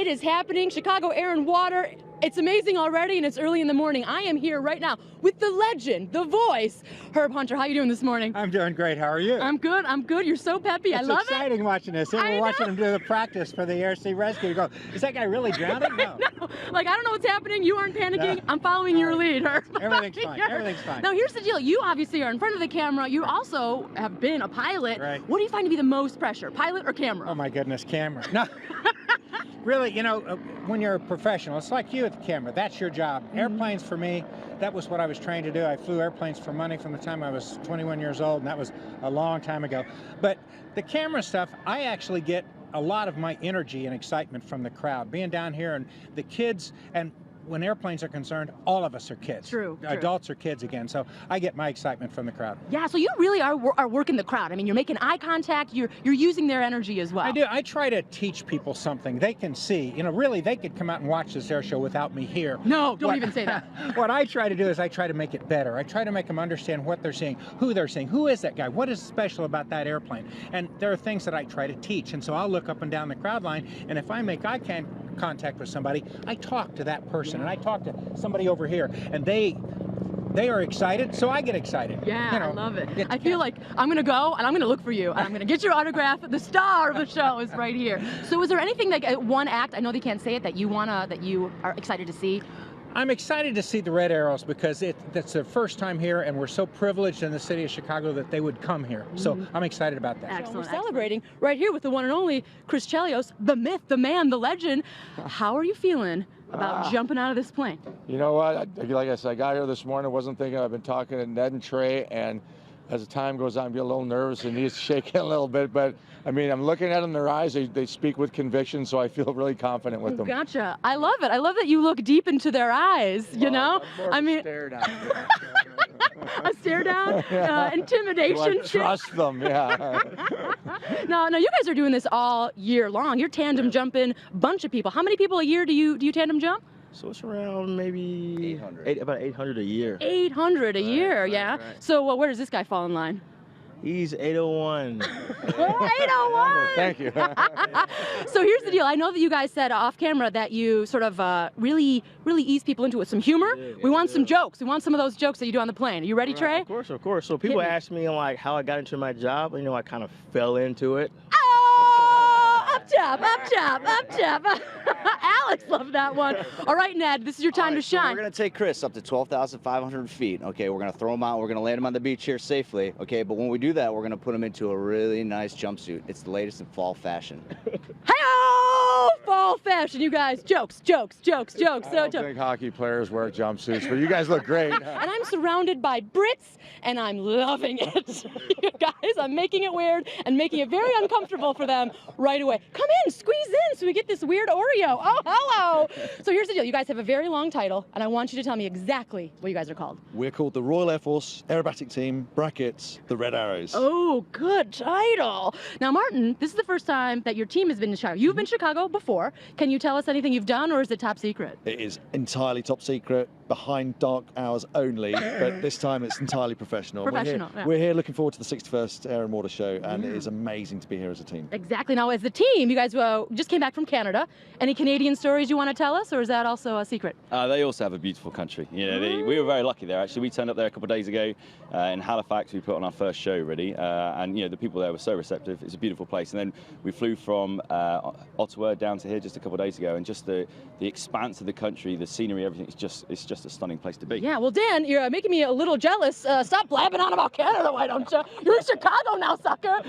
It is happening, Chicago Air and Water. It's amazing already, and it's early in the morning. I am here right now with the legend, the voice, Herb Hunter. How you doing this morning? I'm doing great. How are you? I'm good. I'm good. You're so peppy. I love it. It's exciting watching this. We're watching him do the practice for the air sea rescue. You go, is that guy really drowning? No. No. Like, I don't know what's happening. You aren't panicking. No. I'm following your lead, Herb. Everything's fine. Everything's fine. Now, here's the deal. You obviously are in front of the camera. You also have been a pilot. Right. What do you find to be the most pressure, pilot or camera? Oh, my goodness, camera. No. Really, you know, when you're a professional, it's like you at the camera. That's your job. Airplanes, for me, that was what I was trained to do. I flew airplanes for money from the time I was 21 years old, and that was a long time ago. But the camera stuff, I actually get a lot of my energy and excitement from the crowd. Being down here and the kids, and when airplanes are concerned, all of us are kids. True. Adults are kids again, so I get my excitement from the crowd. Yeah, so you really are working the crowd. I mean, you're making eye contact, you're using their energy as well. I do. I try to teach people something they can see. You know, really, they could come out and watch this air show without me here. No, don't even say that. What I try to do is I try to make it better. I try to make them understand what they're seeing, who they're seeing, who is that guy, what is special about that airplane. And there are things that I try to teach. And so I'll look up and down the crowd line, and if I make eye contact with somebody, I talk to that person, and I talk to somebody over here, and they are excited, so I get excited. Yeah, you know, I love it. I feel like I'm going to go and I'm going to look for you and I'm going to get your autograph. The star of the show is right here. So is there anything, like one act, I know they can't say it, that you are excited to see? I'm excited to see the Red Arrows because that's their first time here, and we're so privileged in the city of Chicago that they would come here. So I'm excited about that. Excellent. We're celebrating right here with the one and only Chris Chelios, the myth, the man, the legend. How are you feeling about jumping out of this plane? You know what? Like I said, I got here this morning, wasn't thinking. I've been talking to Ned and Trey, and as the time goes on, I get a little nervous and he's shaking a little bit. But I mean, I'm looking at them in their eyes. They speak with conviction, so I feel really confident with them. Gotcha. I love it. I love that you look deep into their eyes. You know, I mean, stare down. A stare down, intimidation. Do I trust them? Yeah. No, you guys are doing this all year long. You're tandem jumping a bunch of people. How many people a year do you tandem jump? So it's around maybe 800. About 800 a year. 800 a year, yeah. Right. So where does this guy fall in line? He's 801. 801! Thank you. So here's the deal. I know that you guys said off camera that you sort of really ease people into it. Some humor. We want some jokes. We want some of those jokes that you do on the plane. Are you ready, Trey? Of course, of course. So people ask me like how I got into my job. You know, I kind of fell into it. Up top, up top, up top. Alex loved that one. All right, Ned, this is your time to shine. So we're going to take Chris up to 12,500 feet. Okay, we're going to throw him out. We're going to land him on the beach here safely. Okay, but when we do that, we're going to put him into a really nice jumpsuit. It's the latest in fall fashion. Hi-oh! Fall fashion, you guys. Jokes. I don't think hockey players wear jumpsuits, but you guys look great. And I'm surrounded by Brits, and I'm loving it. You guys, I'm making it weird and making it very uncomfortable for them right away. Come in, squeeze in so we get this weird Oreo. Oh, hello. So here's the deal. You guys have a very long title, and I want you to tell me exactly what you guys are called. We're called the Royal Air Force Aerobatic Team, brackets, the Red Arrows. Oh, good title. Now, Martin, this is the first time that your team has been to Chicago. You've been to Chicago before. Can you tell us anything you've done, or is it top secret? It is entirely top secret, behind dark hours only, but this time it's entirely professional. We're here looking forward to the 61st Air and Water Show, and it is amazing to be here as a team. Exactly. Now, as the team, you guys just came back from Canada. Any Canadian stories you want to tell us, or is that also a secret? They also have a beautiful country. You know, we were very lucky there, actually. We turned up there a couple of days ago in Halifax. We put on our first show, really, and you know, the people there were so receptive. It's a beautiful place. And then we flew from Ottawa down to here just a couple of days ago, and just the expanse of the country, the scenery, everything, it's just a stunning place to be. Yeah, well, Dan, you're making me a little jealous. Stop blabbing on about Canada, why don't you? You're in Chicago now, sucker.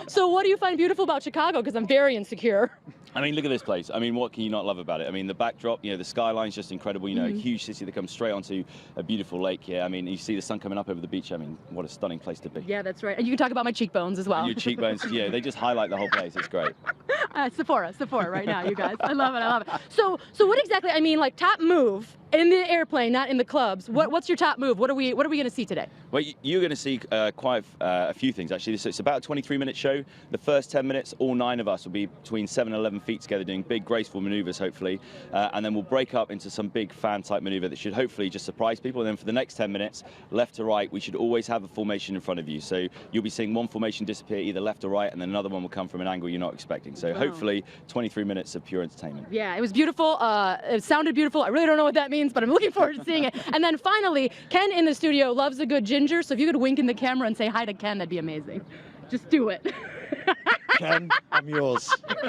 So what do you find beautiful about Chicago? Because I'm very insecure. I mean, look at this place. I mean, what can you not love about it? I mean, the backdrop, you know, the skyline's just incredible. You know, a huge city that comes straight onto a beautiful lake here. I mean, you see the sun coming up over the beach. I mean, what a stunning place to be. Yeah, that's right. And you can talk about my cheekbones as well. And your cheekbones, yeah, they just highlight the whole place. It's great. Sephora right now, you guys. I love it. So what exactly, I mean, like, top move In the airplane, not in the clubs. What's your top move? What are we going to see today? Well, you're going to see quite a few things, actually. So it's about a 23-minute show. The first 10 minutes, all 9 of us will be between 7 and 11 feet together doing big, graceful maneuvers, hopefully. And then we'll break up into some big fan-type maneuver that should hopefully just surprise people. And then for the next 10 minutes, left to right, we should always have a formation in front of you. So you'll be seeing one formation disappear either left or right, and then another one will come from an angle you're not expecting. So hopefully 23 minutes of pure entertainment. Yeah, it was beautiful. It sounded beautiful. I really don't know what that means, but I'm looking forward to seeing it. And then finally, Ken in the studio loves a good ginger, so if you could wink in the camera and say hi to Ken, that'd be amazing. Just do it. Ken, I'm yours. Love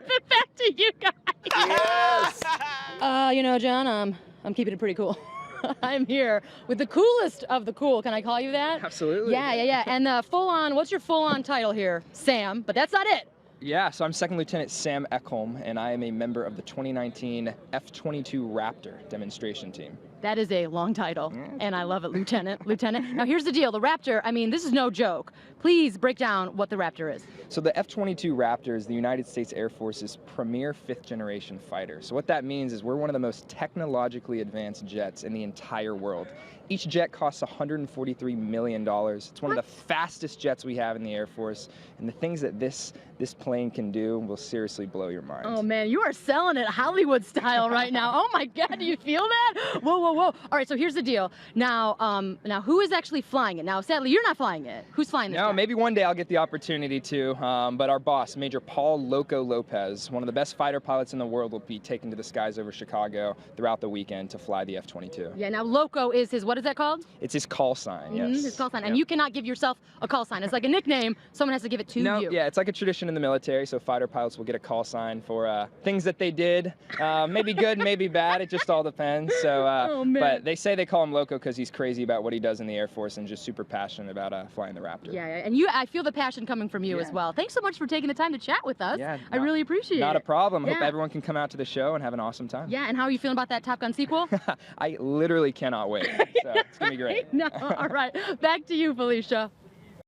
it. Back to you guys. Yes! You know, John, I'm keeping it pretty cool. I'm here with the coolest of the cool. Can I call you that? Absolutely. Yeah. And full-on, what's your full-on title here? Sam, but that's not it. Yeah, so I'm Second Lieutenant Sam Ekholm, and I am a member of the 2019 F-22 Raptor demonstration team. That is a long title, and I love it, Lieutenant. Lieutenant. Now, here's the deal. The Raptor, I mean, this is no joke. Please break down what the Raptor is. So the F-22 Raptor is the United States Air Force's premier 5th-generation fighter. So what that means is we're one of the most technologically advanced jets in the entire world. Each jet costs $143 million. It's one of the fastest jets we have in the Air Force, and the things that this plane can do will seriously blow your mind. Oh man, you are selling it Hollywood style right now. Oh my God, do you feel that? Whoa. All right, so here's the deal. Now, who is actually flying it? Now, sadly, you're not flying it. Who's flying this jet? Maybe one day I'll get the opportunity to, but our boss, Major Paul Loco Lopez, one of the best fighter pilots in the world, will be taken to the skies over Chicago throughout the weekend to fly the F-22. Yeah, now Loco is his, what is that called? It's his call sign, yes. His call sign, and you cannot give yourself a call sign. It's like a nickname, someone has to give it to you. Yeah, it's like a tradition in the military, so fighter pilots will get a call sign for things that they did. Maybe good, maybe bad, it just all depends. So, but they say they call him Loco because he's crazy about what he does in the Air Force and just super passionate about flying the Raptor. Yeah, and I feel the passion coming from you as well. Thanks so much for taking the time to chat with us. Yeah, I really appreciate it. Not a problem. Hope everyone can come out to the show and have an awesome time. Yeah, and how are you feeling about that Top Gun sequel? I literally cannot wait. So it's going to be great. No, all right. Back to you, Felicia.